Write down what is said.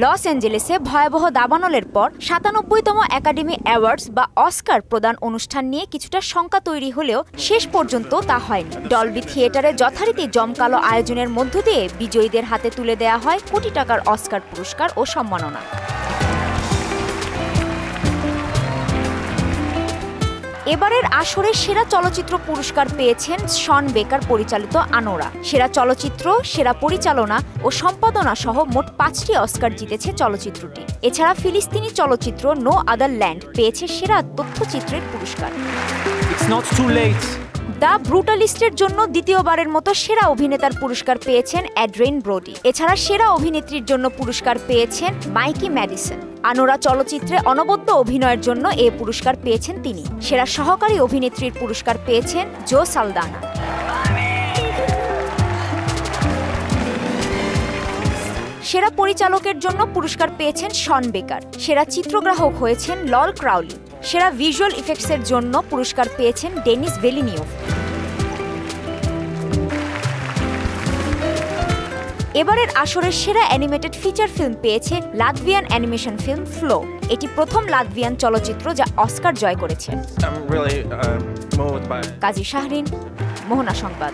Loss অ্যাঞ্জেলেসে ভয়াবহ দাবানলের পর ৯৭তম একাডেমি অ্যাওয়ার্ডস বা অস্কার প্রদান অনুষ্ঠান নিয়ে কিছুটা শঙ্কা তৈরি হলেও শেষ পর্যন্ত তা হয়নি। ডলবি থিয়েটারে যথারীতি জমকালো আয়োজনের মধ্য দিয়ে বিজয়ীদের হাতে তুলে দেয়া হয় কোটি টাকার অস্কার পুরস্কার ও সম্মাননা। এবারের আসরে সেরা চলচ্চিত্র পুরস্কার পেয়েছেন শন বেকার পরিচালিত আনোরা। সেরা চলচ্চিত্র, সেরা পরিচালনা ও সম্পাদনা সহ মোট ৫টি অস্কার জিতেছে চলচ্চিত্রটি। এছাড়া ফিলিস্তিনি চলচ্চিত্র নো আদার ল্যান্ড পেয়েছে সেরা তথ্যচিত্রের পুরস্কার। দ্য ব্রুটালিস্টের জন্য দ্বিতীয়বারের মতো সেরা অভিনেতার পুরস্কার পেয়েছেন অ্যাড্রিয়ান ব্রোডি। এছাড়া সেরা অভিনেত্রীর জন্য পুরস্কার পেয়েছেন মাইকি ম্যাডিসন। আনোরা চলচ্চিত্রে অনবদ্য অভিনয়ের জন্য এ পুরস্কার পেয়েছেন তিনি। সেরা সহকারী অভিনেত্রীর পুরস্কার পেয়েছেন জো সালদানা। সেরা পরিচালকের জন্য পুরস্কার পেয়েছেন শন বেকার। সেরা চিত্রগ্রাহক হয়েছেন লল ক্রাউলি। সেরা ভিজুয়াল ইফেক্টসের জন্য পুরস্কার পেয়েছেন ডেনিস ভেলিনিয়োভ। এবারের আসরের সেরা অ্যানিমেটেড ফিচার ফিল্ম পেয়েছে লাতভিয়ান অ্যানিমেশন ফিল্ম ফ্লো। এটি প্রথম লাতভিয়ান চলচ্চিত্র যা অস্কার জয় করেছে। কাজী শাহরিন, মোহনা সংবাদ।